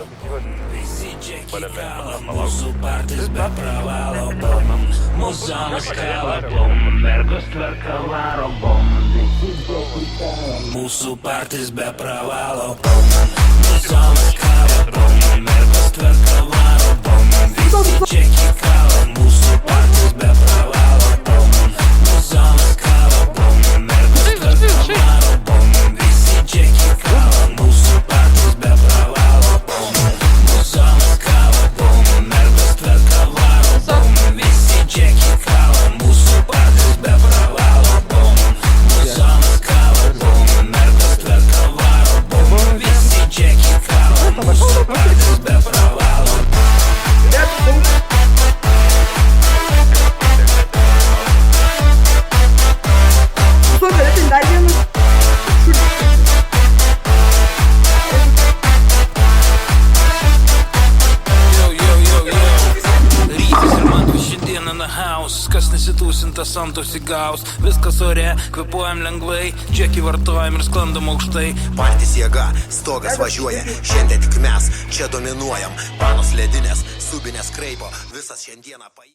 Visi džeki kala, mūsų partys be pravalo, bom. Muzonas kala, bom. Mergos tvarka varo, bom. Visi džeki kala, mūsų partys be pravalo, bom. Muzonas kala, bom. Mergos tvarka varo, bom. Visi džeki kala, mūsų partys be pravalo, bom. Muzonas kala, bom. Mergos tvarka varo, bom. Visi džeki kala, mūsų partys be pravalo, bom. Muzonas kala, bom. Mergos tvarka varo, bom. Visi džeki kala, mūsų partys be pravalo, bom. Muzonas kala, bom. Mergos tvarka varo, bom. Visi džeki kala, mūsų partys be pravalo. Kas nesitūsintas santos įgaus, viskas ore, kvepuojam lengvai, džekį vartojam ir sklandam aukštai. Partys jėga, stogas važiuoja, šiandien tik mes čia dominuojam. Panos ledinės, subinės kraipo, visas šiandieną